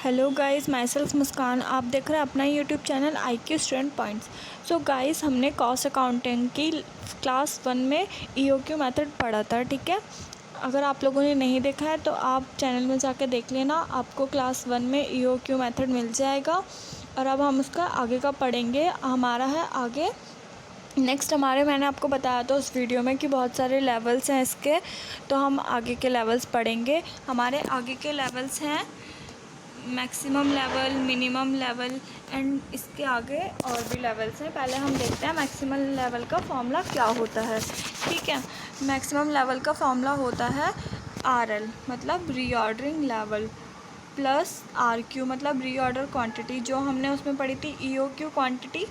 Hello guys, my self मुस्कान। आप देख रहे हैं अपना YouTube channel IQ student points. So guys, हमने कॉस्ट अकाउंटिंग की क्लास 1 में EOQ मेथड पढ़ा था, ठीक है। अगर आप लोगों ने नहीं देखा है तो आप चैनल में जाके देख लेना, आपको क्लास 1 में EOQ मेथड मिल जाएगा। और अब हम उसका आगे का पढ़ेंगे। हमारा है आगे नेक्स्ट मैंने आपको बताया था उस वीडियो में कि बहुत सारे लेवल्स हैं इसके, तो हम आगे के लेवल्स पढ़ेंगे। हमारे आगे के लेवल्स हैं maximum level, minimum level and इसके आगे और भी लेवल्स हैं। पहले हम देखते हैं मैक्सिमम लेवल का फॉर्मूला क्या होता है, ठीक है। मैक्सिमम लेवल का फॉर्मूला होता है RL मतलब रीऑर्डरिंग लेवल प्लस RQ मतलब रीऑर्डर क्वांटिटी, जो हमने उसमें पढ़ी थी EOQ क्वांटिटी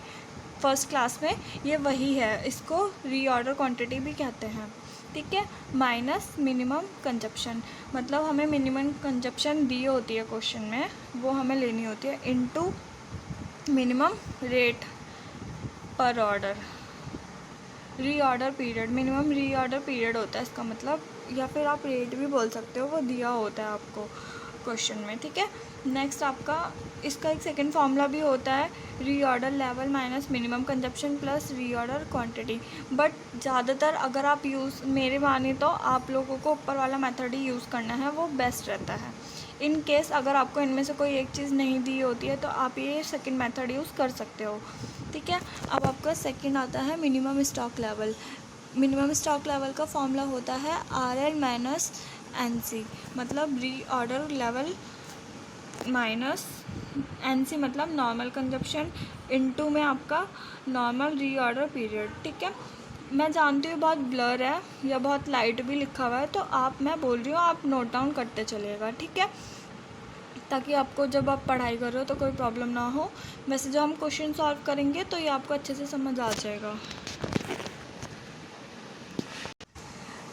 फर्स्ट क्लास में, ये वही है। इसको रीऑर्डर क्वांटिटी भी कहते हैं, ठीक है। माइनस मिनिमम कंजप्शन मतलब हमें मिनिमम कंजप्शन दी होती है क्वेश्चन में, वो हमें लेनी होती है, इनटू मिनिमम रेट पर order. Reorder period, minimum reorder period होता है इसका मतलब, या फिर आप रेट भी बोल सकते हो, वो दिया होता है आपको क्वेश्चन में, ठीक है। नेक्स्ट आपका इसका एक सेकंड फार्मूला भी होता है reorder level minus minimum consumption plus reorder quantity. But ज़्यादातर अगर आप मेरे माने तो आप लोगों को ऊपर वाला मेथड ही यूज़ करना है, वो बेस्ट रहता है। इन केस अगर आपको इनमें से कोई एक चीज़ नहीं दी होती है तो आप ये सेकंड मेथड यूज़ कर सकते हो, ठीक है। अब आपका सेकंड आता है minimum stock level. Minimum stock level का फॉर्मूला होता है RL माइनस NC मतलब रीऑर्डर लेवल माइनस NC मतलब नॉर्मल कंजप्शन इनटू में आपका नॉर्मल रीऑर्डर पीरियड, ठीक है। मैं जानती हूँ बहुत ब्लर है या बहुत लाइट भी लिखा हुआ है, तो मैं बोल रही हूँ आप नोट डाउन करते चलिएगा, ठीक है, ताकि आपको जब आप पढ़ाई कर रहे हो तो कोई प्रॉब्लम ना हो। वैसे जब हम क्वेश्चन सॉल्व करेंगे तो ये आपको अच्छे से समझ आ जाएगा।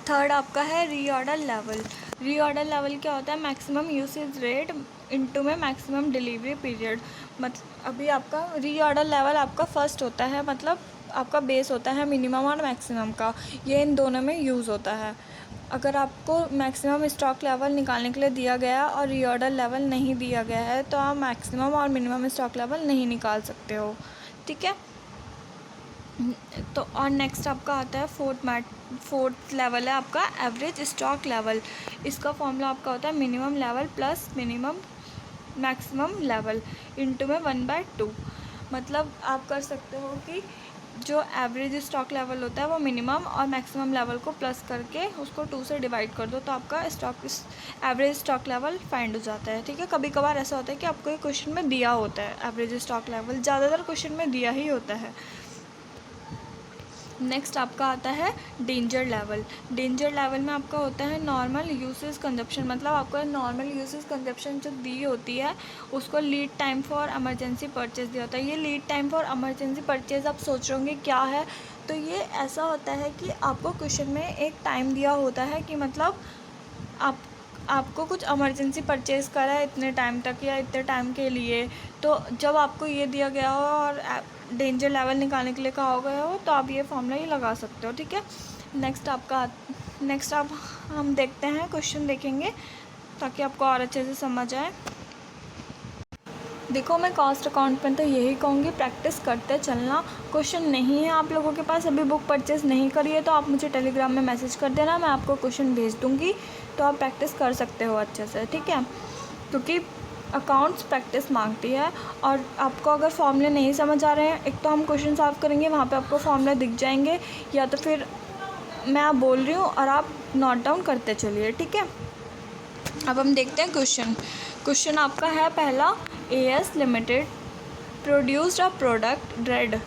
थर्ड आपका है रीऑर्डर लेवल। रीऑर्डर लेवल क्या होता है? मैक्सिमम यूसेज रेट इनटू में मैक्सिमम डिलीवरी पीरियड। मतलब अभी आपका रीऑर्डर लेवल आपका फर्स्ट होता है, मतलब आपका बेस होता है मिनिमम और मैक्सिमम का, ये इन दोनों में यूज़ होता है। अगर आपको मैक्सिमम स्टॉक लेवल निकालने के लिए दिया गया और रीऑर्डर लेवल नहीं दिया गया है तो आप मैक्सिमम और मिनिमम स्टॉक लेवल नहीं निकाल सकते हो, ठीक है। तो और नेक्स्ट आपका आता है फोर्थ लेवल है आपका एवरेज स्टॉक लेवल। इसका फॉर्मूला आपका होता है minimum level plus minimum maximum level into में 1/2। मतलब आप कर सकते हो कि जो एवरेज स्टॉक लेवल होता है वो मिनिमम और मैक्सिमम लेवल को प्लस करके उसको 2 से डिवाइड कर दो, तो आपका एवरेज स्टॉक लेवल फाइंड हो जाता है, ठीक है। कभी कभार ऐसा होता है कि आपको एक क्वेश्चन में दिया होता है एवरेज स्टॉक लेवल, ज़्यादातर क्वेश्चन में दिया ही होता है। नेक्स्ट आपका आता है डेंजर लेवल। डेंजर लेवल में आपका होता है नॉर्मल यूसेज कंजप्शन, मतलब आपको नॉर्मल यूसेज कंजप्शन जो दी होती है उसको lead time for emergency purchase दिया होता है। ये lead time for emergency purchase आप सोच रहे होंगे क्या है, तो ये ऐसा होता है कि आपको क्वेश्चन में एक टाइम दिया होता है कि मतलब आपको कुछ इमरजेंसी परचेज़ करा है इतने टाइम तक या इतने टाइम के लिए, तो जब आपको ये दिया गया हो और डेंजर लेवल निकालने के लिए कहा गया हो तो आप ये फॉर्मूला ही लगा सकते हो, ठीक है। नेक्स्ट आप हम देखते हैं, क्वेश्चन देखेंगे ताकि आपको और अच्छे से समझ आए। देखो, मैं कॉस्ट अकाउंट में तो यही कहूँगी, प्रैक्टिस करते चलना। क्वेश्चन नहीं है आप लोगों के पास, अभी बुक परचेज़ नहीं करी है तो आप मुझे टेलीग्राम में मैसेज कर देना, मैं आपको क्वेश्चन भेज दूँगी, तो आप प्रैक्टिस कर सकते हो अच्छे से, ठीक है। क्योंकि अकाउंट्स प्रैक्टिस मांगती है। और आपको अगर फॉर्मूले नहीं समझ आ रहे हैं, एक तो हम क्वेश्चन सॉल्व करेंगे, वहाँ पे आपको फॉर्मूले दिख जाएंगे, या तो फिर मैं आप बोल रही हूँ और आप नोट डाउन करते चलिए, ठीक है। अब हम देखते हैं क्वेश्चन आपका है पहला, AS limited produced a product red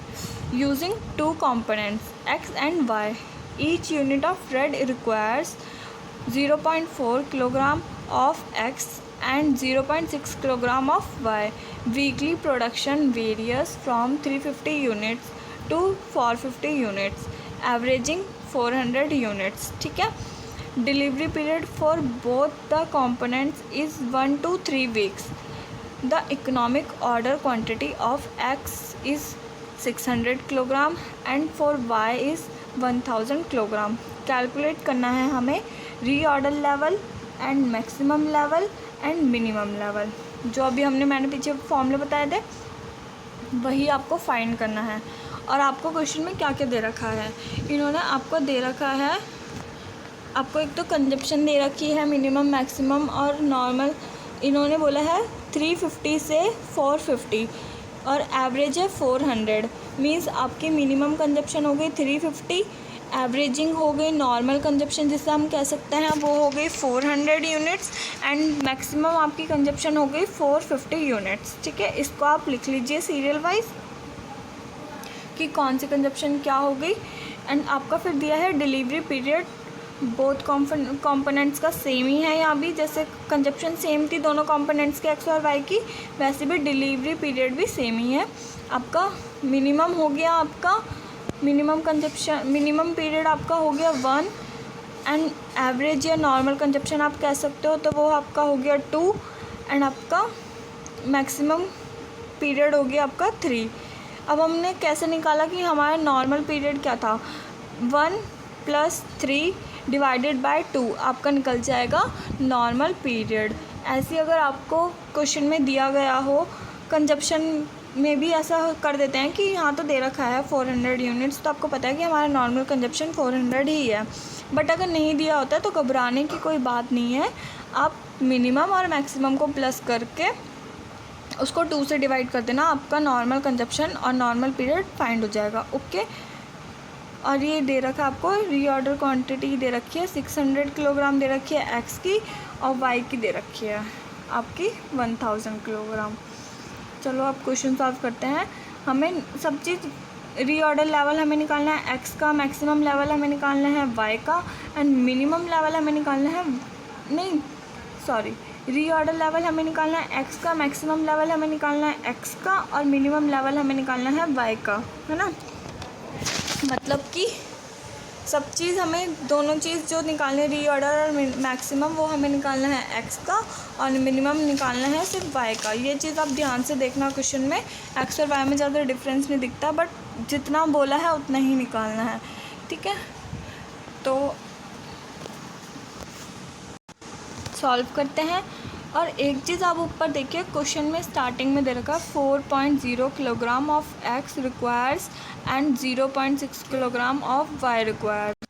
using 2 components X and Y. Each unit of red requires 0.4 kilogram of X and 0.6 kilogram of Y. Weekly production varies from 350 units to 450 units, averaging 400 units, ठीक है। Delivery period for both the components is 1 to 3 weeks. The economic order quantity of X is 600 kilogram and for Y is 1000 kilogram. Calculate करना है हमें reorder level and maximum level and minimum level. जो अभी मैंने पीछे फॉर्मूले बताए थे वही आपको फाइंड करना है। और आपको क्वेश्चन में क्या क्या दे रखा है, इन्होंने आपको दे रखा है, आपको एक तो कंजप्शन दे रखी है मिनिमम, मैक्सिमम और नॉर्मल। इन्होंने बोला है 350 से 450 और एवरेज है 400। मींस आपकी मिनिमम कंजप्शन हो गई 350, एवरेजिंग हो गई नॉर्मल कंजप्शन जिसे हम कह सकते हैं वो हो गई 400 यूनिट्स, एंड मैक्सिमम आपकी कंजप्शन हो गई 450 यूनिट्स। ठीक है, इसको आप लिख लीजिए सीरियल वाइज कि कौन सी कंजप्शन क्या हो गई। एंड आपका फिर दिया है डिलीवरी पीरियड, बोथ कॉम्पोनेंट्स का सेम ही है यहाँ भी, जैसे कंजप्शन सेम थी दोनों कॉम्पोनेंट्स के एक्स और वाई की, वैसे भी डिलीवरी पीरियड भी सेम ही है। आपका मिनिमम हो गया, आपका मिनिमम कंजप्शन, मिनिमम पीरियड आपका हो गया 1, एंड एवरेज या नॉर्मल कंजप्शन आप कह सकते हो तो वो आपका हो गया 2, एंड आपका मैक्सिमम पीरियड हो गया आपका 3। अब हमने कैसे निकाला कि हमारा नॉर्मल पीरियड क्या था, 1 + 3 डिवाइडेड बाय 2 आपका निकल जाएगा नॉर्मल पीरियड। ऐसे अगर आपको क्वेश्चन में दिया गया हो, कंजप्शन में भी ऐसा कर देते हैं कि यहाँ तो दे रखा है 400 यूनिट्स, तो आपको पता है कि हमारा नॉर्मल कंजप्शन 400 ही है। बट अगर नहीं दिया होता है तो घबराने की कोई बात नहीं है, आप मिनिमम और मैक्सिमम को प्लस करके उसको 2 से डिवाइड कर देना, आपका नॉर्मल कंजप्शन और नॉर्मल पीरियड फाइंड हो जाएगा। ओके, और ये दे रखा है आपको रीऑर्डर क्वांटिटी दे रखी है 600 किलोग्राम दे रखी है एक्स की, और वाई की दे रखी है आपकी 1000 किलोग्राम। चलो अब क्वेश्चन सॉल्व करते हैं। हमें सब चीज़, रीऑर्डर लेवल हमें निकालना है एक्स का, मैक्सिमम लेवल हमें निकालना है वाई का, एंड मिनिमम लेवल हमें निकालना है, नहीं सॉरी, रीऑर्डर लेवल हमें निकालना है एक्स का, मैक्सिमम लेवल हमें निकालना है एक्स का, और मिनिमम लेवल हमें निकालना है वाई का, है ना। मतलब कि सब चीज़ हमें, दोनों चीज़ जो निकालने रीऑर्डर और मैक्सिमम वो हमें निकालना है एक्स का, और मिनिमम निकालना है सिर्फ वाई का। ये चीज़ आप ध्यान से देखना, क्वेश्चन में एक्स और वाई में ज़्यादा डिफरेंस नहीं दिखता, बट जितना बोला है उतना ही निकालना है। ठीक है, तो सॉल्व करते हैं। और एक चीज़ आप ऊपर देखिए, क्वेश्चन में स्टार्टिंग में दे रखा है 4.0 kilogram of X requires and 0.6 kilogram of Y required.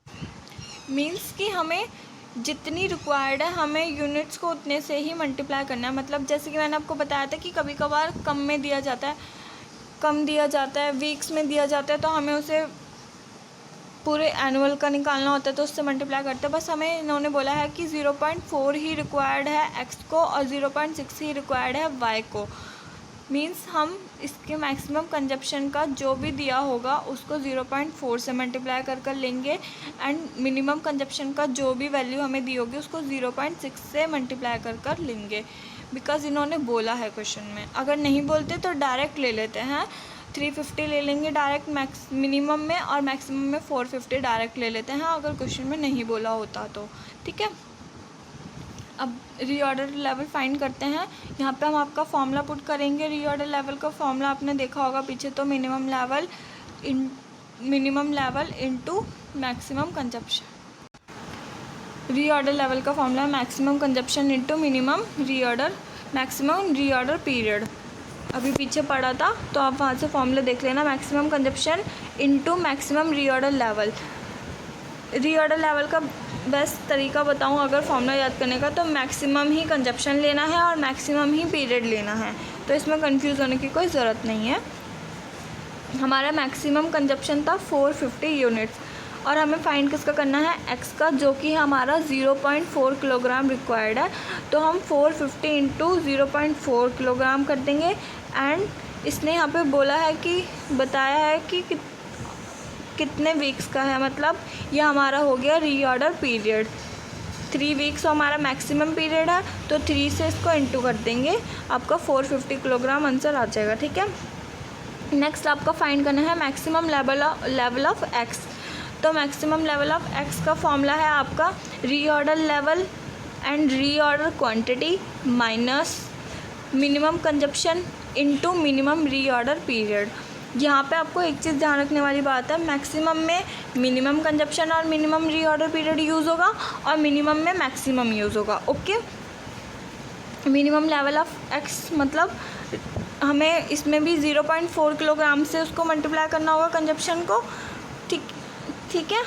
Means कि हमें जितनी रिक्वायर्ड है हमें यूनिट्स को उतने से ही मल्टीप्लाई करना है। मतलब जैसे कि मैंने आपको बताया था कि कभी कभार कम में दिया जाता है, कम दिया जाता है, वीक्स में दिया जाता है, तो हमें उसे पूरे एनुअल का निकालना होता है तो उससे मल्टीप्लाई करते हैं। बस हमें इन्होंने बोला है कि 0.4 ही रिक्वायर्ड है एक्स को और 0.6 ही रिक्वायर्ड है वाई को। मींस हम इसके मैक्सिमम कंजप्शन का जो भी दिया होगा उसको 0.4 से मल्टीप्लाई कर लेंगे, एंड मिनिमम कंजप्शन का जो भी वैल्यू हमें दी होगी उसको 0.6 से मल्टीप्लाई कर लेंगे, बिकॉज इन्होंने बोला है क्वेश्चन में। अगर नहीं बोलते तो डायरेक्ट ले लेते हैं, 350 ले लेंगे डायरेक्ट मिनिमम में, और मैक्सिमम में 450 डायरेक्ट ले लेते हैं अगर क्वेश्चन में नहीं बोला होता तो। ठीक है, अब रीऑर्डर लेवल फाइंड करते हैं। यहाँ पे हम आपका फॉर्मूला पुट करेंगे। रीऑर्डर लेवल का फॉर्मूला आपने देखा होगा पीछे, तो minimum level into maximum consumption. Reorder level का formula maximum consumption into minimum reorder, maximum reorder period. अभी पीछे पढ़ा था तो आप वहाँ से फॉर्मूला देख लेना, maximum consumption into maximum reorder level. Reorder level का बेस्ट तरीका बताऊँ अगर फॉर्मूला याद करने का, तो मैक्सिमम ही कंजप्शन लेना है और मैक्सिमम ही पीरियड लेना है, तो इसमें कंफ्यूज होने की कोई ज़रूरत नहीं है। हमारा मैक्सिमम कंजप्शन था 450 यूनिट्स, और हमें फाइंड किसका करना है, एक्स का, जो कि हमारा 0.4 किलोग्राम रिक्वायर्ड है। तो हम 450 इंटू 0.4 किलोग्राम कर देंगे। एंड इसने यहाँ पे बोला है कि बताया है कि कितने वीक्स का है, मतलब ये हमारा हो गया रीऑर्डर पीरियड। 3 वीक्स हमारा मैक्सिमम पीरियड है, तो 3 से इसको इंटू कर देंगे, आपका 450 किलोग्राम आंसर आ जाएगा। ठीक है, नेक्स्ट आपका फाइंड करना है मैक्सिमम लेवल ऑफ एक्स। तो मैक्सिमम लेवल ऑफ एक्स का फॉर्मूला है आपका reorder level and reorder quantity minus minimum consumption into minimum reorder period. यहाँ पे आपको एक चीज़ ध्यान रखने वाली बात है, मैक्सिमम में मिनिमम कंजप्शन और मिनिमम रीऑर्डर पीरियड यूज़ होगा, और मिनिमम में मैक्सिमम यूज़ होगा। Okay, minimum level of x मतलब हमें इसमें भी 0.4 किलोग्राम से उसको मल्टीप्लाई करना होगा कंजप्शन को। ठीक है,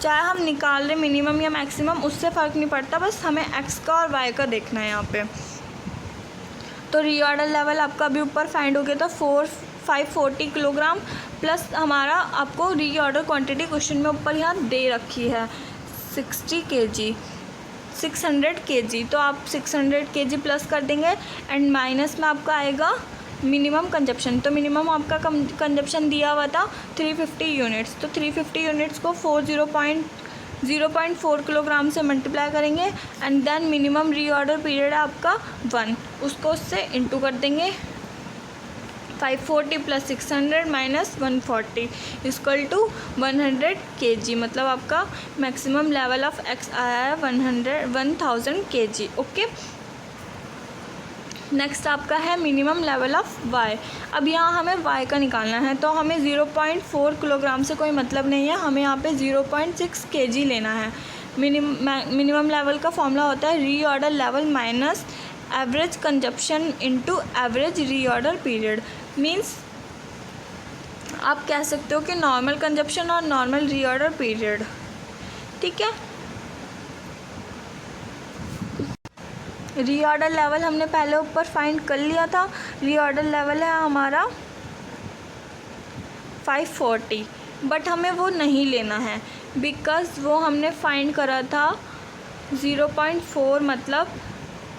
चाहे हम निकाल रहे मिनिमम या मैक्सिमम उससे फ़र्क नहीं पड़ता, बस हमें एक्स का और वाई का देखना है यहाँ पे। तो रीऑर्डर लेवल आपका अभी ऊपर फाइंड हो गया था 540 किलोग्राम प्लस हमारा आपको रीऑर्डर क्वांटिटी क्वेश्चन में ऊपर यहाँ दे रखी है 600 kg। तो आप 600 kg प्लस कर देंगे एंड माइनस में आपका आएगा मिनिमम कंजप्शन। तो मिनिमम आपका कंजप्शन दिया हुआ था 350 यूनिट्स। तो 350 यूनिट्स को 0.4 किलोग्राम से मल्टीप्लाई करेंगे and then minimum reorder period है आपका 1, उसको उससे इंटू कर देंगे 540 plus 600 minus 140 equal to 100 kg। मतलब आपका मैक्सिमम लेवल ऑफ एक्स आया है 1000 kg। ओके, नेक्स्ट आपका है मिनिमम लेवल ऑफ वाई। अब यहाँ हमें वाई का निकालना है, तो हमें 0.4 किलोग्राम से कोई मतलब नहीं है, हमें यहाँ पे 0.6 kg लेना है। मिनिमम लेवल का फॉर्मूला होता है reorder level minus average consumption into average reorder period. Means आप कह सकते हो कि नॉर्मल कंजप्शन और नॉर्मल रीऑर्डर पीरियड। ठीक है, रीऑर्डर लेवल हमने पहले ऊपर फाइंड कर लिया था। रीऑर्डर लेवल है हमारा 540, बट हमें वो नहीं लेना है बिकॉज़ वो हमने फाइंड करा था 0.4 मतलब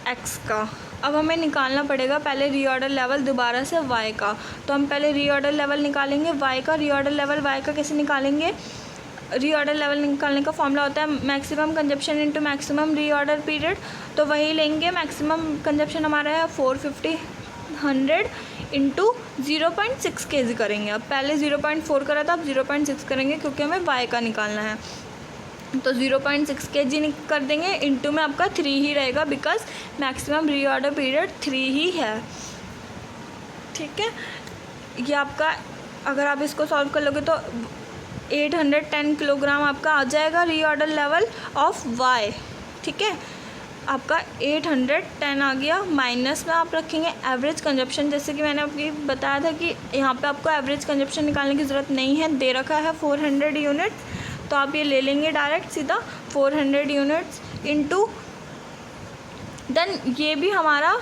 एक्स का। अब हमें निकालना पड़ेगा पहले रीऑर्डर लेवल दोबारा से वाई का। तो हम पहले रीऑर्डर लेवल निकालेंगे वाई का। रीऑर्डर लेवल वाई का कैसे निकालेंगे? रीऑर्डर लेवल निकालने का फॉर्मूला होता है maximum consumption into maximum reorder period. तो वही लेंगे, मैक्सिमम कंजप्शन हमारा है 450 100 इंटू 0.6 kg करेंगे। अब पहले 0.4 करा था, अब 0.6 करेंगे क्योंकि हमें वाई का निकालना है। तो 0.6 kg कर देंगे, इंटू में आपका 3 ही रहेगा बिकॉज मैक्सिमम रीऑर्डर पीरियड 3 ही है। ठीक है, ये आपका अगर आप इसको सॉल्व कर लोगे तो 810 किलोग्राम आपका आ जाएगा रीऑर्डर लेवल ऑफ वाई। ठीक है, आपका 810 आ गया। माइनस में आप रखेंगे एवरेज कंजप्शन, जैसे कि मैंने आपको बताया था कि यहाँ पे आपको एवरेज कंजप्शन निकालने की ज़रूरत नहीं है, दे रखा है 400 यूनिट्स। तो आप ये ले लेंगे डायरेक्ट सीधा 400 यूनिट्स इंटू देन ये भी हमारा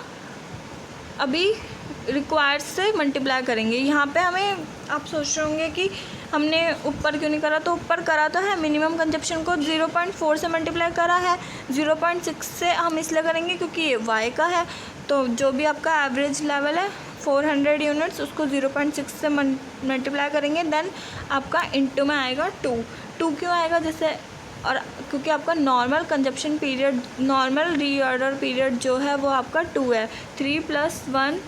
अभी रिक्वायर्ड से मल्टीप्लाई करेंगे। यहाँ पे हमें आप सोच रहे होंगे कि हमने ऊपर क्यों नहीं करा, तो ऊपर करा तो है, मिनिमम कंजप्शन को 0.4 से मल्टीप्लाई करा है, 0.6 से हम इसलिए करेंगे क्योंकि ये वाई का है। तो जो भी आपका एवरेज लेवल है 400 यूनिट्स उसको 0.6 से मल्टीप्लाई करेंगे, देन आपका इंटू में आएगा 2 क्यों आएगा जैसे, और क्योंकि आपका normal consumption period normal reorder period जो है वो आपका 2 है। 3 + 1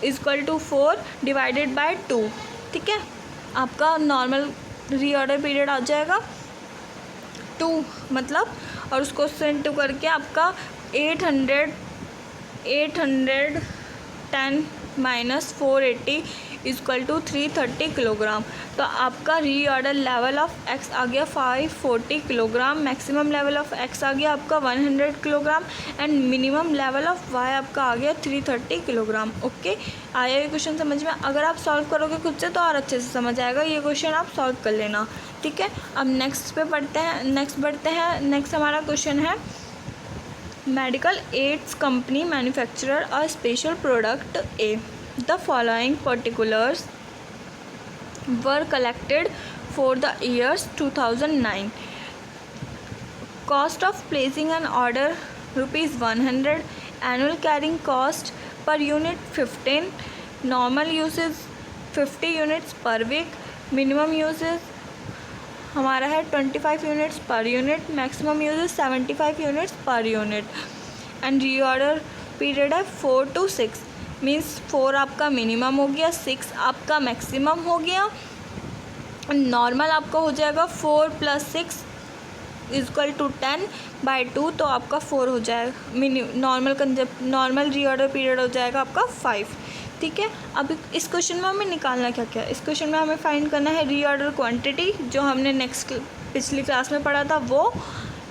इक्वल टू 4 डिवाइडेड बाय 2। ठीक है, आपका नॉर्मल रीऑर्डर पीरियड आ जाएगा 2 मतलब, और उसको उससे इंटू करके आपका 810 माइनस 480 इक्वल टू 330 किलोग्राम। तो आपका रीऑर्डर लेवल ऑफ एक्स आ गया 540 kilogram, maximum level of X आ गया आपका 100 kilogram and minimum level of Y आपका आ गया 330 किलोग्राम। ओके, आया ये क्वेश्चन समझ में? अगर आप सॉल्व करोगे खुद से तो और अच्छे से समझ आएगा, ये क्वेश्चन आप सॉल्व कर लेना। ठीक है, अब नेक्स्ट पे बढ़ते हैं। नेक्स्ट हमारा क्वेश्चन है medical aids company manufacturer a special product a. The following particulars were collected for the years 2009. Cost of placing an order ₹100, annual carrying cost per unit 15, normal usage 50 units per week, minimum usage हमारा है 25 units per unit, maximum usages 75 units per unit and reorder period है 4 to 6। Means 4 आपका minimum हो गया, 6 आपका maximum हो गया, normal आपका हो जाएगा 4 + 6 इक्वल टू 10/2। तो आपका 4 हो जाएगा। नॉर्मल रीऑर्डर पीरियड हो जाएगा आपका 5। ठीक है, अब इस क्वेश्चन में हमें निकालना क्या क्या है? इस क्वेश्चन में हमें फाइंड करना है रीऑर्डर क्वांटिटी जो हमने पिछली क्लास में पढ़ा था वो,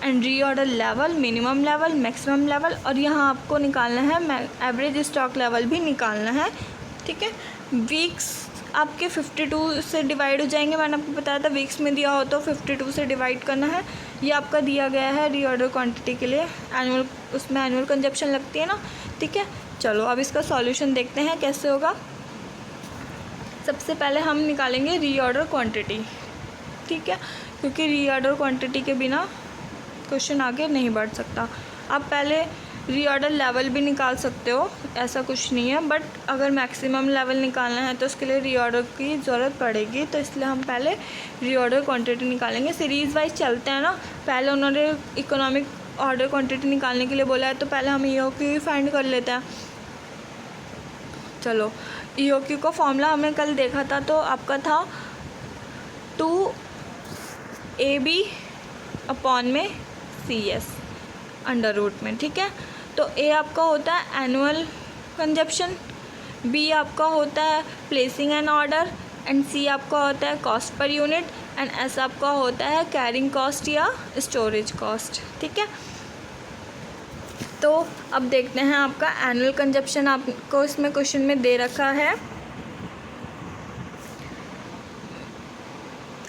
and reorder level, minimum level, maximum level, और यहाँ आपको निकालना है एवरेज स्टॉक लेवल भी निकालना है, ठीक है। वीक्स आपके 52 से डिवाइड हो जाएंगे, मैंने आपको बताया था वीक्स में दिया हो तो 52 से डिवाइड करना है। ये आपका दिया गया है रीऑर्डर क्वांटिटी के लिए, एनुअल, उसमें एनुअल कंजप्शन लगती है ना, ठीक है। चलो अब इसका सॉल्यूशन देखते हैं कैसे होगा। सबसे पहले हम निकालेंगे रीऑर्डर क्वांटिटी, ठीक है, क्योंकि रीऑर्डर क्वांटिटी के बिना क्वेश्चन आगे नहीं बढ़ सकता। आप पहले रीऑर्डर लेवल भी निकाल सकते हो, ऐसा कुछ नहीं है, बट अगर मैक्सिमम लेवल निकालना है तो उसके लिए रीऑर्डर की ज़रूरत पड़ेगी, तो इसलिए हम पहले रीऑर्डर क्वांटिटी निकालेंगे। सीरीज़ वाइज चलते हैं ना, पहले उन्होंने इकोनॉमिक ऑर्डर क्वांटिटी निकालने के लिए बोला है, तो पहले हम EOQ फाइंड कर लेते हैं। चलो, EOQ का फॉर्मूला हमने कल देखा था, तो आपका था 2AB अपॉन में CS अंडर रूट में, ठीक है। तो A आपका होता है एनुअल कंजप्शन, B आपका होता है placing an order, and C आपका होता है cost per unit, and S आपका होता है कैरिंग कॉस्ट या स्टोरेज कॉस्ट, ठीक है। तो अब देखते हैं आपका एनुअल कंजप्शन आपको इसमें क्वेश्चन में दे रखा है।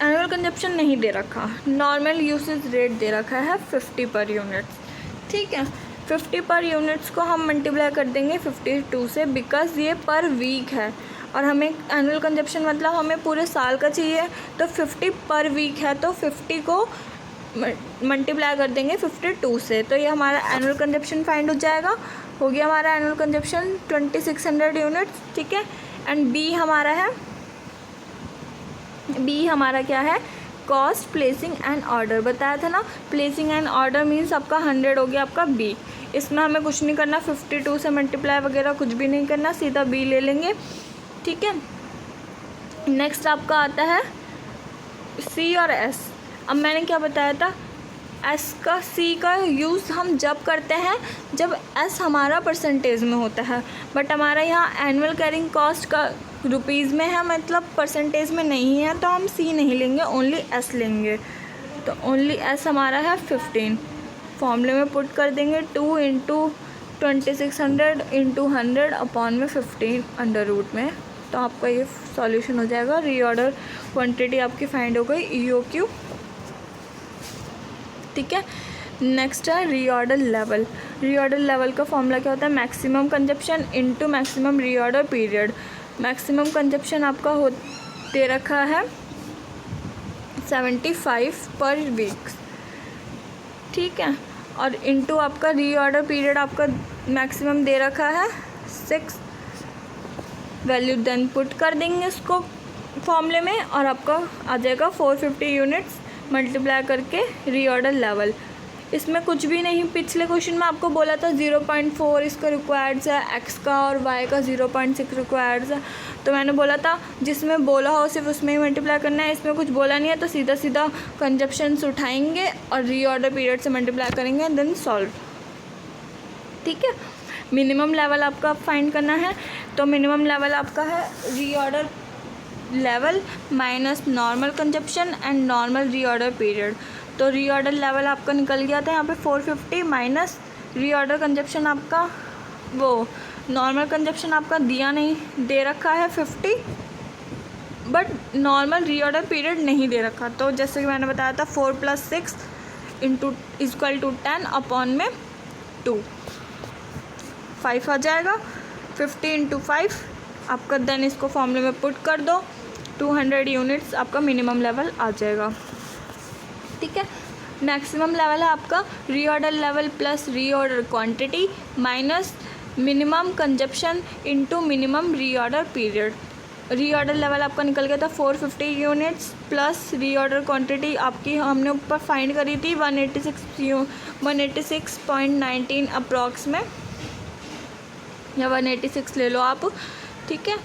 एनुअल कंजप्शन नहीं दे रखा, नॉर्मल यूसेज रेट दे रखा है 50 पर यूनिट, ठीक है। 50 पर यूनिट्स को हम मल्टीप्लाई कर देंगे 52 से, बिकॉज़ ये पर वीक है और हमें एनुअल कंजप्शन मतलब हमें पूरे साल का चाहिए, तो 50 पर वीक है तो 50 को मल्टीप्लाई कर देंगे 52 से, तो ये हमारा एनुअल कंजप्शन फाइंड हो जाएगा। हो गया हमारा एनुअल कंजप्शन 2600 यूनिट्स, ठीक है। एंड B हमारा क्या है, कॉस्ट प्लेसिंग एंड ऑर्डर, बताया था ना, प्लेसिंग एंड ऑर्डर मीन्स आपका 100 हो गया आपका B। इसमें हमें कुछ नहीं करना, 52 से मल्टीप्लाई वगैरह कुछ भी नहीं करना, सीधा B ले लेंगे, ठीक है। नेक्स्ट आपका आता है C और S। अब मैंने क्या बताया था, C का यूज़ हम जब करते हैं जब S हमारा परसेंटेज में होता है, बट हमारा यहाँ एनुअल कैरिंग कॉस्ट का रुपीज़ में है, मतलब परसेंटेज में नहीं है, तो हम C नहीं लेंगे, ओनली S लेंगे। तो ओनली S हमारा है 15, फॉर्मूले में पुट कर देंगे 2 × 2600 × 100 अपॉन में 15 अंडर रूट में, तो आपका ये सॉल्यूशन हो जाएगा। रीऑर्डर क्वांटिटी आपकी फाइंड हो गई EOQ, ठीक है। नेक्स्ट है रीऑर्डर लेवल। रीऑर्डर लेवल का फॉर्मूला क्या होता है, maximum consumption into maximum reorder period. Maximum consumption आपका दे रखा है 75 पर वीक, ठीक है, और इनटू आपका रीऑर्डर पीरियड आपका मैक्सिमम दे रखा है 6, वैल्यू देन पुट कर देंगे इसको फॉर्मूले में, और आपका आ जाएगा 450 यूनिट्स मल्टीप्लाई करके रीऑर्डर लेवल। इसमें कुछ भी नहीं, पिछले क्वेश्चन में आपको बोला था 0.4 इसका रिक्वायर्ड्स है, एक्स का और वाई का 0.6 रिक्वायर्ड्स है, तो मैंने बोला था जिसमें बोला हो सिर्फ उसमें ही मल्टीप्लाई करना है, इसमें कुछ बोला नहीं है, तो सीधा सीधा कंजप्शंस उठाएंगे और रीऑर्डर पीरियड से मल्टीप्लाई करेंगे, देन सॉल्व, ठीक है। मिनिमम लेवल आपका फाइंड करना है, तो मिनिमम लेवल आपका है reorder level minus normal consumption and normal reorder period. तो रीऑर्डर लेवल आपका निकल गया था यहाँ पे 450 माइनस रीऑर्डर कंजप्शन आपका, वो नॉर्मल कंजप्शन आपका दिया नहीं, दे रखा है 50, बट नॉर्मल रीऑर्डर पीरियड नहीं दे रखा। तो जैसे कि मैंने बताया था 4 + 6 = 10 अपॉन में 2, 5 आ जाएगा। 50 × 5 आपका, देन इसको फॉर्मूले में पुट कर दो, 200 यूनिट्स आपका मिनिमम लेवल आ जाएगा, ठीक है। मैक्सिमम लेवल है आपका reorder level plus reorder quantity minus minimum consumption into minimum reorder period. Reorder level आपका निकल गया था 450 यूनिट्स प्लस रीऑर्डर क्वांटिटी आपकी हमने ऊपर फाइंड करी थी 186.19 अप्रॉक्स में, या 186 ले लो आप, ठीक है।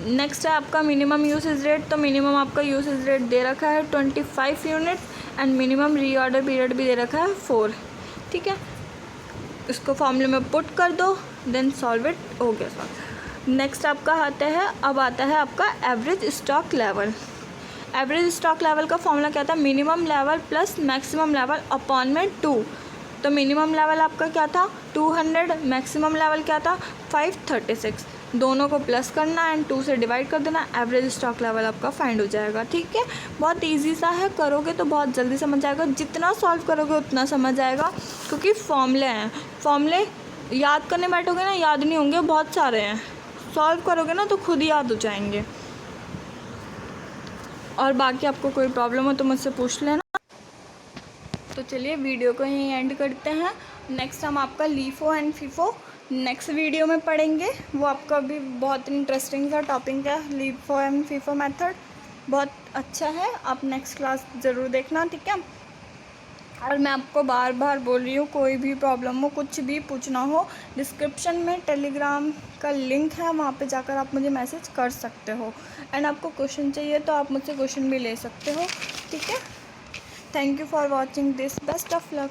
नेक्स्ट है आपका मिनिमम यूसेज रेट। तो मिनिमम आपका यूसेज रेट दे रखा है 25 units and minimum reorder period भी दे रखा है 4, ठीक है। इसको फॉर्मूले में पुट कर दो, देन सॉल्व इट, हो गया सॉल्व। नेक्स्ट आपका आता है, अब आता है आपका average stock level. Average stock level का फॉर्मूला क्या था, minimum level plus maximum level upon में 2। तो मिनिमम लेवल आपका क्या था 200, मैक्सिमम लेवल क्या था 536। दोनों को प्लस करना एंड 2 से डिवाइड कर देना, एवरेज स्टॉक लेवल आपका फाइंड हो जाएगा। ठीक है, बहुत इजी सा है, करोगे तो बहुत जल्दी समझ आएगा। जितना सॉल्व करोगे उतना समझ आएगा, क्योंकि फॉर्मूले हैं। फॉर्मूले याद करने बैठोगे ना, याद नहीं होंगे, बहुत सारे हैं। सॉल्व करोगे ना तो खुद ही याद हो जाएंगे। और बाकी आपको कोई प्रॉब्लम हो तो मुझसे पूछ लेना। तो चलिए वीडियो को यहीं एंड करते हैं। नेक्स्ट हम आपका LIFO and FIFO next video में पढ़ेंगे। वो आपका भी बहुत इंटरेस्टिंग सा टॉपिक है, लीफो एंड फीफो मेथड बहुत अच्छा है। आप नेक्स्ट क्लास ज़रूर देखना, ठीक है। और मैं आपको बार बार बोल रही हूँ, कोई भी प्रॉब्लम हो, कुछ भी पूछना हो, डिस्क्रिप्शन में टेलीग्राम का लिंक है, वहाँ पे जाकर आप मुझे मैसेज कर सकते हो। एंड आपको क्वेश्चन चाहिए तो आप मुझसे क्वेश्चन भी ले सकते हो, ठीक है। Thank you for watching this, best of luck.